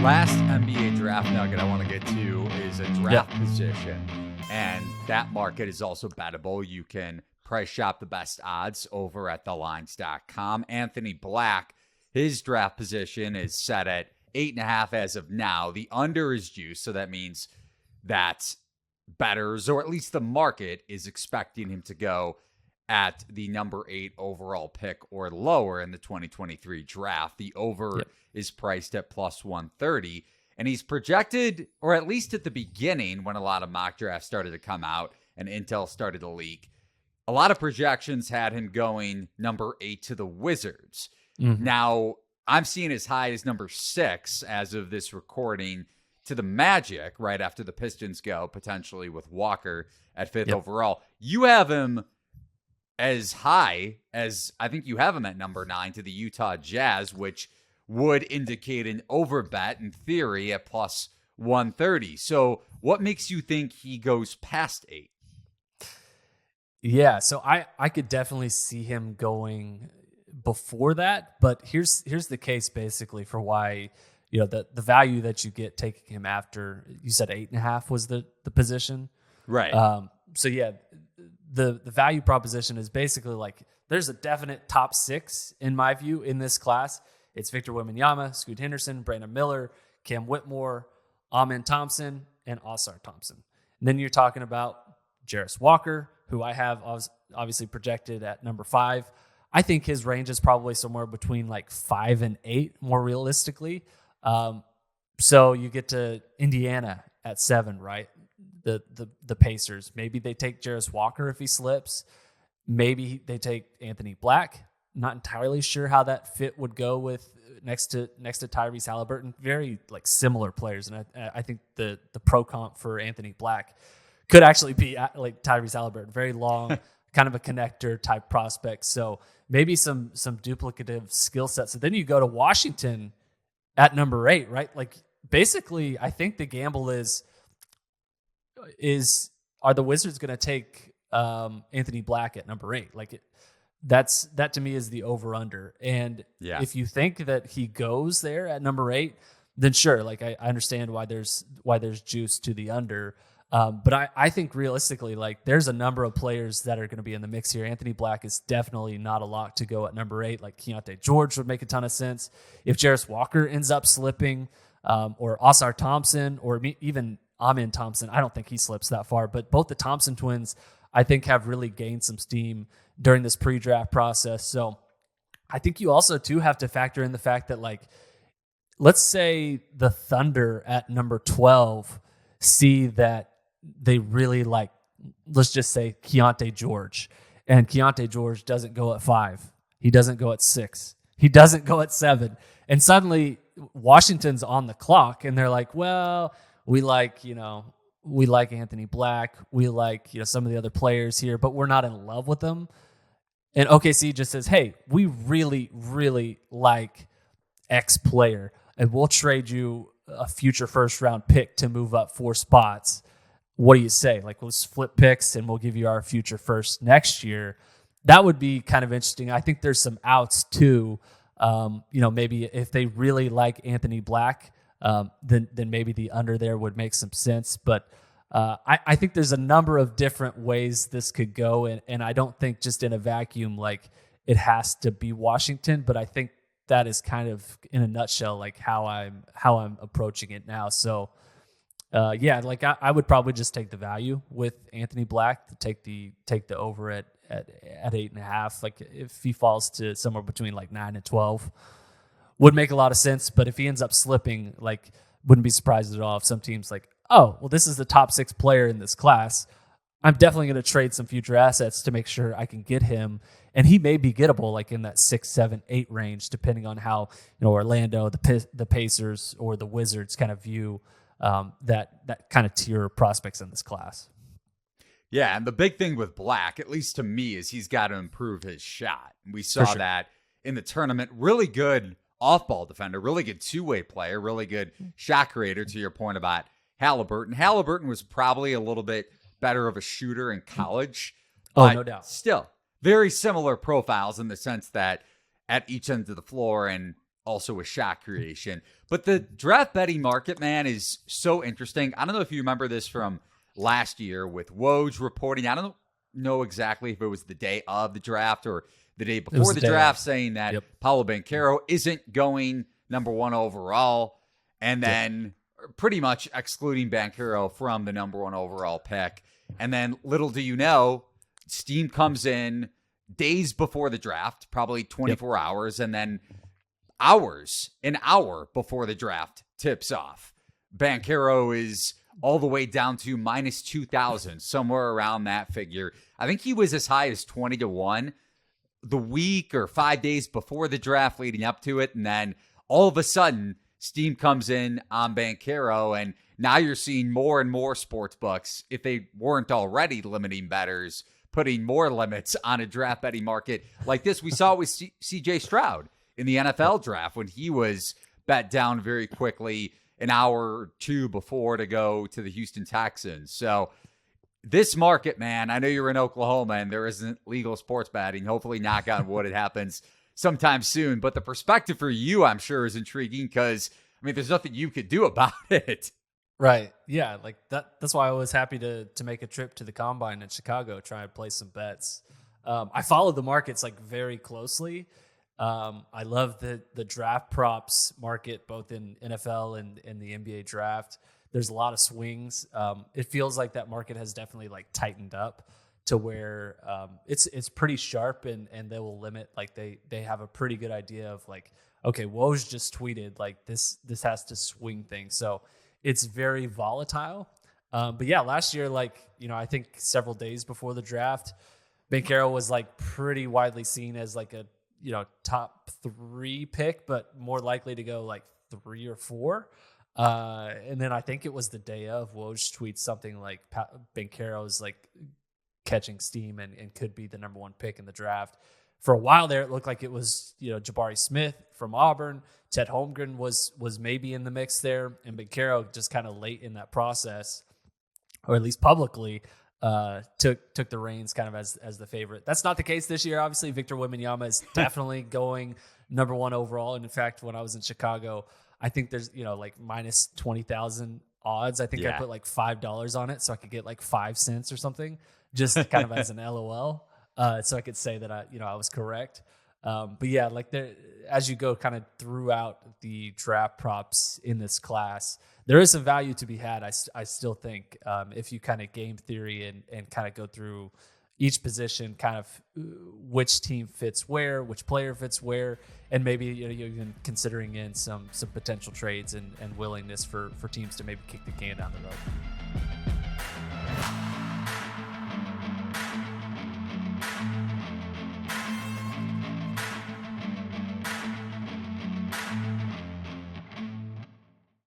Last NBA draft nugget I want to get to is a draft position. And that market is also bettable. You can price shop the best odds over at TheLines.com. Anthony Black, his draft position is set at 8.5 as of now. The under is juiced, so that means that bettors, or at least the market, is expecting him to go at the number 8 overall pick or lower in the 2023 draft. The over is priced at plus 130, and he's projected, or at least at the beginning when a lot of mock drafts started to come out and intel started to leak, a lot of projections had him going number 8 to the Wizards. Now, I'm seeing as high as number 6 as of this recording to the Magic right after the Pistons go, potentially with Walker at 5th overall. You have him as high as, I think you have him at number 9 to the Utah Jazz, which would indicate an overbet in theory at plus 130. So what makes you think he goes past 8? Yeah, so I could definitely see him going before that, but here's the case basically for why, you know, the value that you get taking him after, you said 8.5 was the position. Right. So yeah, the value proposition is basically like there's a definite top 6 in my view in this class. It's Victor Wembanyama, Scoot Henderson, Brandon Miller, Cam Whitmore, Amen Thompson, and Osar Thompson. And then you're talking about Jarris Walker, who I have obviously projected at number 5. I think his range is probably somewhere between like 5 and 8, more realistically. So you get to Indiana at 7, right? The Pacers. Maybe they take Jarris Walker if he slips. Maybe they take Anthony Black. Not entirely sure how that fit would go with next to Tyrese Halliburton. Very like similar players, and I think the pro comp for Anthony Black could actually be like Tyrese Halliburton. Very long, kind of a connector type prospect. So maybe some duplicative skill sets. So then you go to Washington at number 8, right? Like basically, I think the gamble is are the Wizards going to take Anthony Black at number 8? Like that to me is the over under. And if you think that he goes there at number 8, then sure, like I understand why there's juice to the under. But I think realistically, like there's a number of players that are going to be in the mix here. Anthony Black is definitely not a lock to go at number 8. Like Keontae George would make a ton of sense. If Jarris Walker ends up slipping, or Osar Thompson, or even Amen Thompson, I don't think he slips that far. But both the Thompson twins, I think, have really gained some steam during this pre-draft process. So I think you also too have to factor in the fact that, like, let's say the Thunder at number 12 see that they really like, let's just say Keontae George, and Keontae George doesn't go at 5. He doesn't go at 6. He doesn't go at 7. And suddenly Washington's on the clock and they're like, well, we like Anthony Black. We like, some of the other players here, but we're not in love with them. And OKC just says, hey, we really, really like X player, and we'll trade you a future first round pick to move up 4 spots. What do you say? Like, we'll flip picks and we'll give you our future first next year. That would be kind of interesting. I think there's some outs too. Maybe if they really like Anthony Black, then maybe the under there would make some sense. But I think there's a number of different ways this could go, and I don't think just in a vacuum like it has to be Washington. But I think that is kind of in a nutshell like how I'm approaching it now. So I would probably just take the value with Anthony Black to take the over at 8.5. Like if he falls to somewhere between like 9 and 12, would make a lot of sense. But if he ends up slipping, like wouldn't be surprised at all if some teams like, oh, well, this is the top 6 player in this class. I'm definitely going to trade some future assets to make sure I can get him. And he may be gettable like in that 6, 7, 8 range, depending on how Orlando, the Pacers, or the Wizards kind of view that kind of tier of prospects in this class. Yeah, and the big thing with Black, at least to me, is he's got to improve his shot. We saw that in the tournament. Really good off-ball defender, really good two-way player, really good shot creator, to your point about Halliburton. Halliburton was probably a little bit better of a shooter in college. Oh, no doubt. Still, very similar profiles in the sense that at each end of the floor, and also a shot creation. But the draft betting market, man, is so interesting. I don't know if you remember this from last year with Woj reporting. I don't know exactly if it was the day of the draft or the day before the draft, saying that Paolo Banchero isn't going number 1 overall, and then pretty much excluding Banchero from the number 1 overall pick. And then little do you know, steam comes in days before the draft, probably 24 hours, and then an hour before the draft tips off, Banchero is all the way down to minus 2,000, somewhere around that figure. I think he was as high as 20-1 the week or 5 days before the draft leading up to it. And then all of a sudden, steam comes in on Banchero, and now you're seeing more and more sports books, if they weren't already limiting bettors, putting more limits on a draft betting market like this. We saw it with CJ Stroud in the NFL draft when he was bet down very quickly an hour or two before to go to the Houston Texans. So this market, man, I know you're in Oklahoma and there isn't legal sports betting. Hopefully, knock on wood, it happens sometime soon. But the perspective for you, I'm sure, is intriguing because, I mean, there's nothing you could do about it. Right. Yeah. Like that's why I was happy to make a trip to the Combine in Chicago, try and place some bets. I follow the markets like very closely. I love the draft props market, both in NFL and the NBA draft. There's a lot of swings. It feels like that market has definitely like tightened up to where it's pretty sharp, and they will limit, like they have a pretty good idea of like, okay, Woj just tweeted like this has to swing things. So it's very volatile. But yeah, last year, like, you know, I think several days before the draft, Banchero was like pretty widely seen as like a, you know, top 3 pick, but more likely to go like 3 or 4. And then I think it was the day of, Woj tweets something like Banchero's like catching steam and could be the number 1 pick in the draft. For a while there, it looked like it was, you know, Jabari Smith from Auburn. Ted Holmgren was maybe in the mix there, and Banchero just kind of late in that process, or at least publicly, took the reins kind of as the favorite. That's not the case this year. Obviously, Victor Wembanyama is definitely going number 1 overall. And in fact, when I was in Chicago, I think there's, you know, like minus 20,000 odds. I think I put like $5 on it so I could get like 5 cents or something, just kind of as an LOL. So I could say that I was correct. But yeah, like there, as you go kind of throughout the draft props in this class, there is some value to be had. I still think if you kind of game theory and kind of go through each position, kind of which team fits where, which player fits where, and maybe, you know, you're even considering in some potential trades and willingness for teams to maybe kick the can down the road.